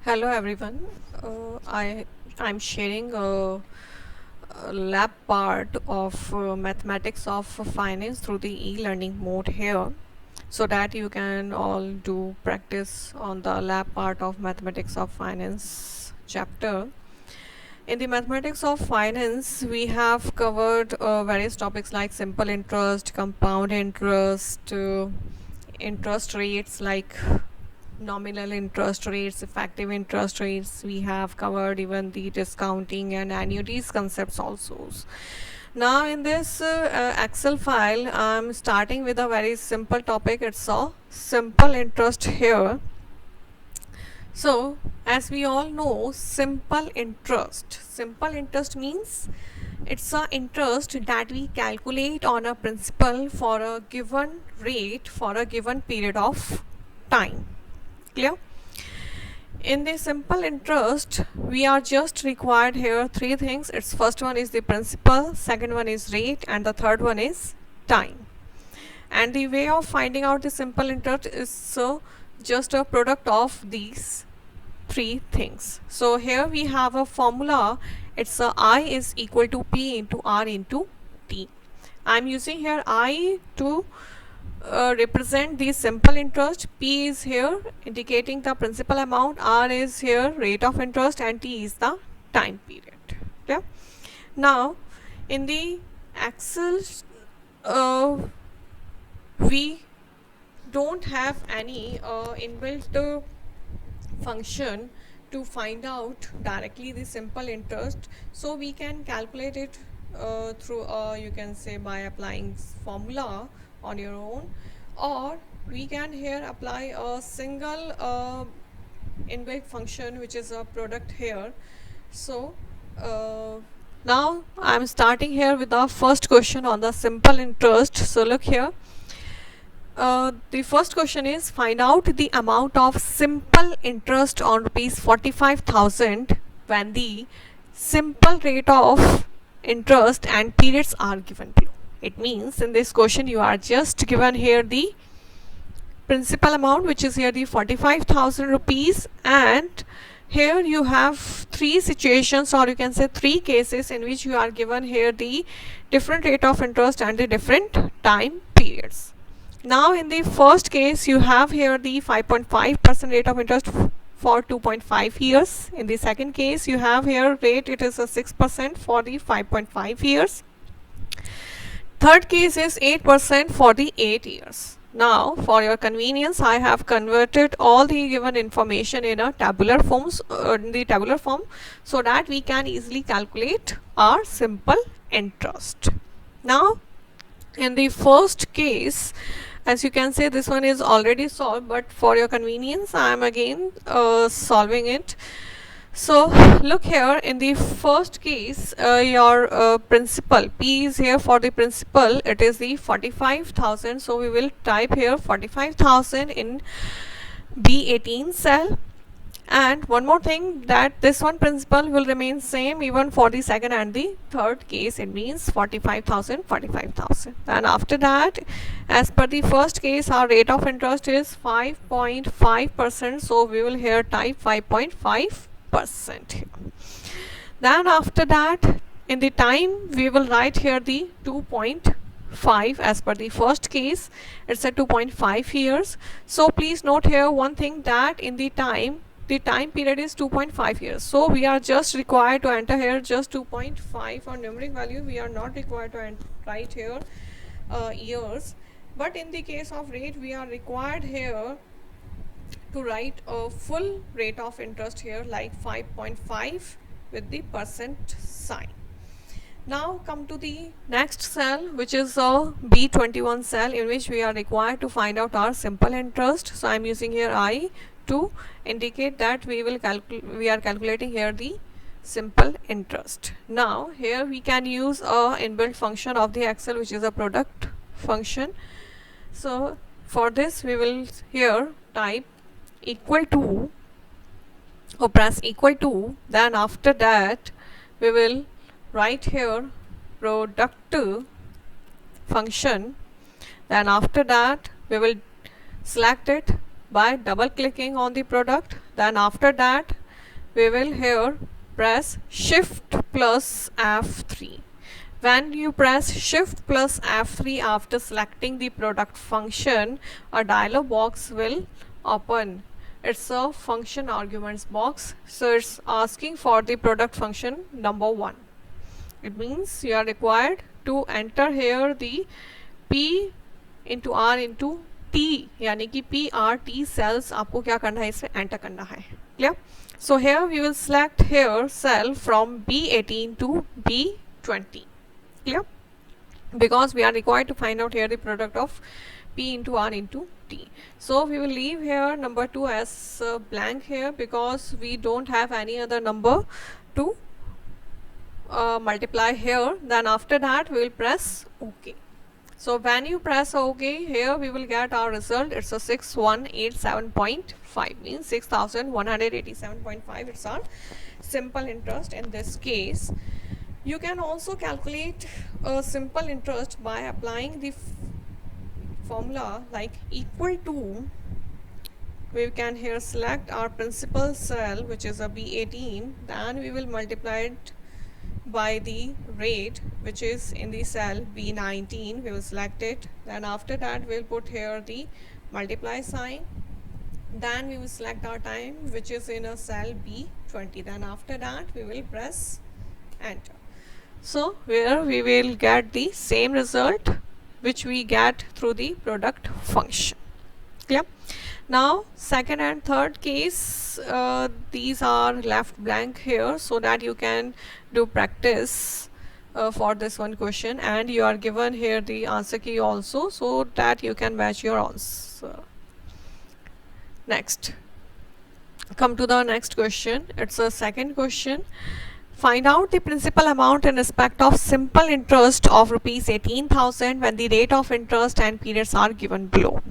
Hello everyone. I'm sharing a lab part of mathematics of finance through the e-learning mode here, so that you can all do practice on the lab part of mathematics of finance chapter. In the mathematics of finance, we have covered various topics like simple interest, compound interest, interest rates like nominal interest rates, effective interest rates. We have covered even the discounting and annuities concepts also. Now in this Excel file, I'm starting with a very simple topic. It's a simple interest here. So as we all know, simple interest means it's a interest that we calculate on a principal for a given rate for a given period of time. Clear? In the simple interest, we are just required here three things. Its first one is the principal, second one is rate, and the third one is time. And the way of finding out the simple interest is just a product of these three things. So here we have a formula. It's I is equal to P into R into T. I'm using here I to represent the simple interest. P is here indicating the principal amount, R is here rate of interest, and T is the time period. Yeah. Now in the Excel, we don't have any inbuilt function to find out directly the simple interest, so we can calculate it through you can say by applying formula on your own, or we can here apply a single inbuilt function which is a product here. So now I'm starting here with the first question on the simple interest. So look here, the first question is find out the amount of simple interest on rupees 45,000 when the simple rate of interest and periods are given below. It means in this question you are just given here the principal amount, which is here the 45,000 rupees, and here you have three situations, or you can say three cases, in which you are given here the different rate of interest and the different time periods. Now in the first case you have here the 5.5% rate of interest for 2.5 years. In the second case you have here rate, it is a 6% for the 5.5 years. Third case is 8% for the 8 years. Now for your convenience, I have converted all the given information in a tabular form, so that we can easily calculate our simple interest. Now in the first case, as you can say, this one is already solved, but for your convenience I am again solving it. So look here, in the first case your principal P is here for the principal, it is the 45,000, so we will type here 45,000 in B18 cell. And one more thing, that this one principal will remain same even for the second and the third case. It means 45,000, 45,000. And after that, as per the first case, our rate of interest is 5.5%, so we will here type 5.5% here. Then after that, in the time, we will write here the 2.5 as per the first case. It's a 2.5 years. So please note here one thing, that in the time period is 2.5 years. So we are just required to enter here just 2.5 for numeric value. We are not required to write here years. But in the case of rate, we are required here to write a full rate of interest here, like 5.5 with the percent sign. Now come to the next cell, which is a B21 cell, in which we are required to find out our simple interest. So I am using here I to indicate that we are calculating here the simple interest. Now here we can use a inbuilt function of the Excel, which is a product function. So for this we will here type equal to, or press equal to, then after that we will write here product function, then after that we will select it, by double clicking on the product. Then after that we will here press shift plus F3. When you press shift plus F3 after selecting the product function, a dialog box will open. It's a function arguments box, so it's asking for the product function number 1. It means you are required to enter here the P into R into T, यानी कि P R T cells आपको क्या करना है, इसमें enter करना है. Clear? So here we will select here cell from B18 to B20. Clear? Because we are required to find out here the product of P into R into T. So we will leave here number 2 as blank here because we don't have any other number to multiply here. Then after that we will press OK. So when you press OK, here we will get our result. It's a 6187.5, means 6187.5. It's our simple interest in this case. You can also calculate a simple interest by applying the formula like equal to. We can here select our principal cell, which is a B18, then we will multiply it by the rate which is in the cell B19. We will select it, then after that we'll put here the multiply sign, then we will select our time which is in a cell B20, then after that we will press enter. So where we will get the same result which we get through the product function. Clear? Now second and third case, these are left blank here so that you can do practice for this one question, and you are given here the answer key also so that you can match your answer. Next, come to the next question. It's a second question. Find out the principal amount in respect of simple interest of rupees 18,000 when the rate of interest and periods are given below.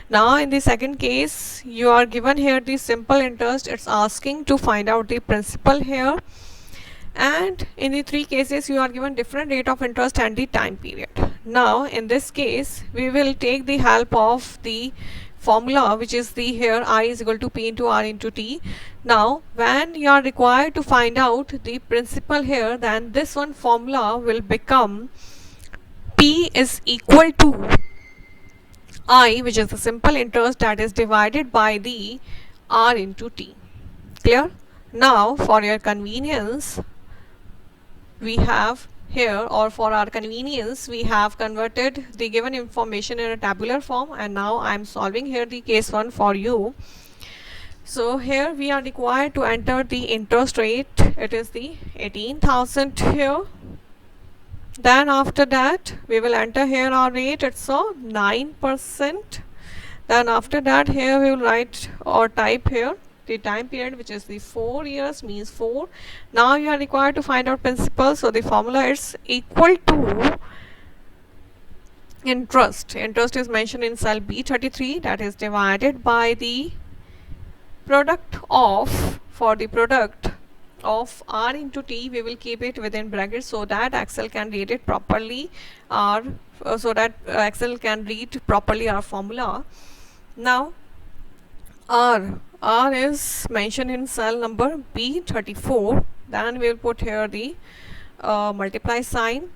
Now in the second case, you are given here the simple interest. It's asking to find out the principal here, and in the three cases you are given different rate of interest and the time period. Now in this case we will take the help of the formula which is the here I is equal to P into R into T. Now when you are required to find out the principal here, then this one formula will become P is equal to I, which is the simple interest, that is divided by the R into T. Clear? Now for your convenience we have here, or for our convenience, we have converted the given information in a tabular form, and now I am solving here the case 1 for you. So here we are required to enter the interest rate. It is the 18,000 here. Then after that we will enter here our rate. It's a 9%. Then after that here we will write or type here the time period, which is the 4 years, means 4. Now you are required to find out principal, so the formula is equal to interest. Interest is mentioned in cell B33, that is divided by the product of, for the product of R into T, we will keep it within brackets so that Excel can read it properly, Excel can read properly our formula. Now R is mentioned in cell number B34. Then we will put here the multiply sign.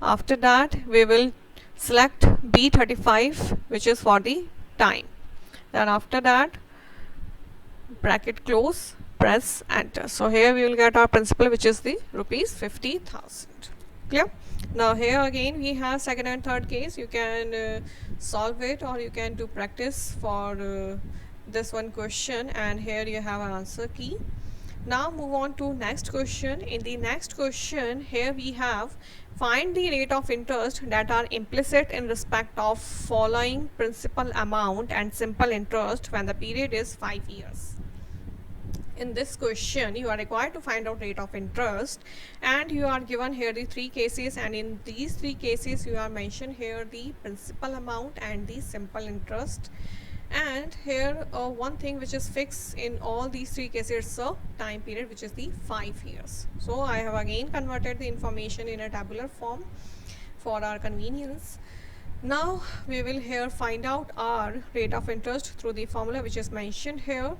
After that we will select B35, which is for the time. Then after that bracket close, press enter. So here we will get our principal, which is the rupees 50,000. Clear? Now here again we have second and third case. You can solve it, or you can do practice for this one question, and here you have an answer key. Now move on to next question. In the next question, here we have find the rate of interest that are implicit in respect of following principal amount and simple interest when the period is 5 years. In this question you are required to find out rate of interest, and you are given here the three cases, and in these three cases you are mentioned here the principal amount and the simple interest. And here one thing which is fixed in all these three cases is a time period, which is the 5 years. So I have again converted the information in a tabular form for our convenience. Now we will here find out our rate of interest through the formula which is mentioned here.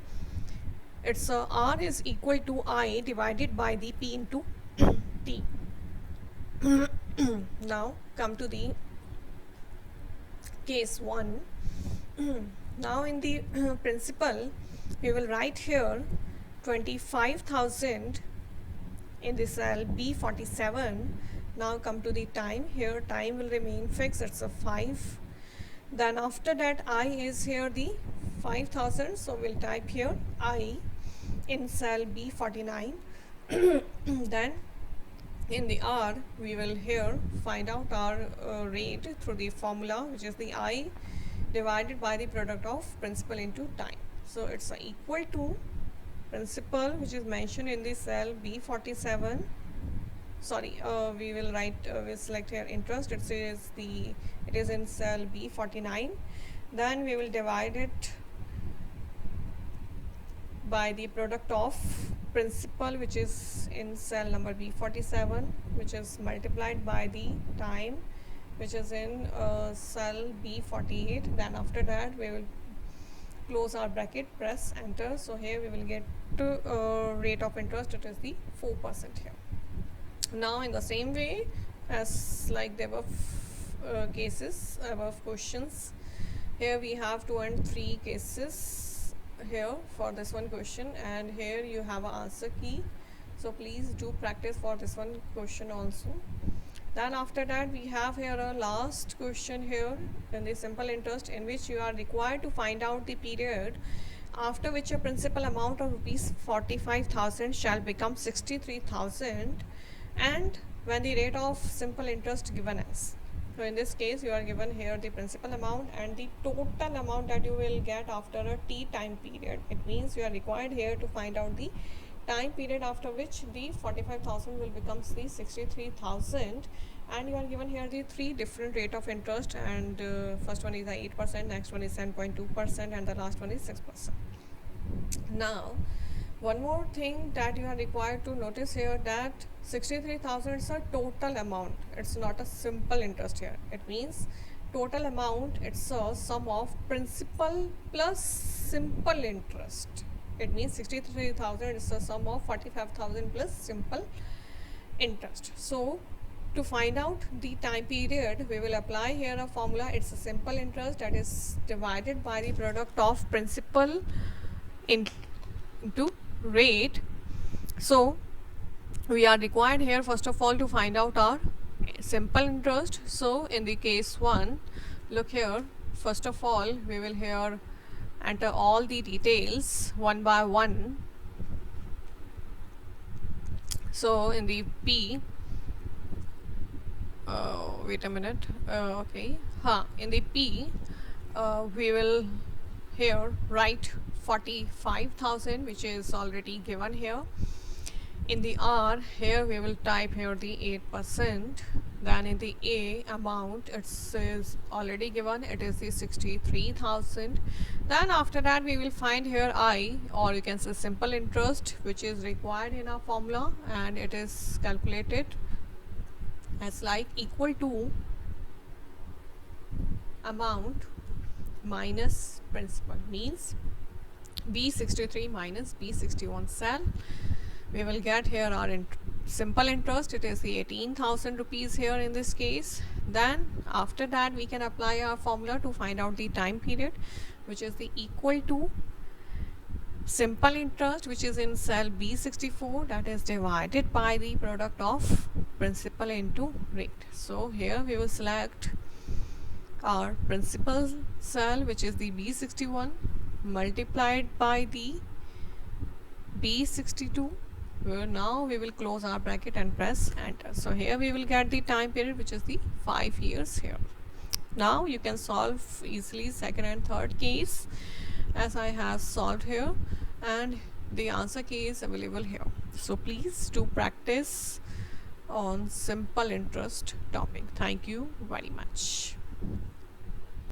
It's R is equal to I divided by the P into T. Now come to the case 1. Now in the principal we will write here 25,000 in the cell B47. Now come to the time. Here time will remain fixed, it's a 5. Then after that I is here the 5,000, so we'll type here I in cell B49. Then in the R we will here find out our rate through the formula which is the I divided by the product of principal into time. So it's equal to principal which is mentioned in the cell B47. Sorry, we will write, we'll select here interest. It is in cell B49. Then we will divide it by the product of principal which is in cell number B47, which is multiplied by the time which is in cell B48. Then after that we will close our bracket, press enter. So here we will get rate of interest, it is the 4% here. Now in the same way as like the above cases, above questions, here we have 2 and 3 cases here for this one question, and here you have an answer key. So please do practice for this one question also. Then after that we have here a last question here in the simple interest, in which you are required to find out the period after which a principal amount of rupees 45,000 shall become 63,000, and when the rate of simple interest given as. So in this case you are given here the principal amount and the total amount that you will get after a T time period. It means you are required here to find out the time period after which the 45,000 will become the 63,000, and you are given here the 3 different rate of interest, and first one is the 8%, next one is 7.2%, and the last one is 6%. Now one more thing that you are required to notice here, that 63,000 is a total amount, it's not a simple interest here. It means total amount, it's a sum of principal plus simple interest. It means 63,000 is a sum of 45,000 plus simple interest. So to find out the time period, we will apply here a formula. It's a simple interest, that is divided by the product of principal into rate. So we are required here first of all to find out our simple interest. So in the case 1, look here, first of all we will here enter all the details one by one. So in the P, wait a minute, okay, in the P we will here write 45,000 which is already given here. In the R, here we will type here the 8%. Then in the A amount, it is already given, it is the 63,000. Then after that we will find here I, or you can say simple interest, which is required in our formula, and it is calculated as like equal to amount minus principal, means B63 minus B61 cell. We will get here our simple interest, it is the 18,000 rupees here in this case. Then after that we can apply our formula to find out the time period, which is the equal to simple interest, which is in cell B64, that is divided by the product of principal into rate. So here we will select our principal cell, which is the B61, multiplied by the B62. Now we will close our bracket and press enter. So here we will get the time period, which is the 5 years here. Now you can solve easily second and third case as I have solved here, and the answer key is available here. So please do practice on simple interest topic. Thank you very much.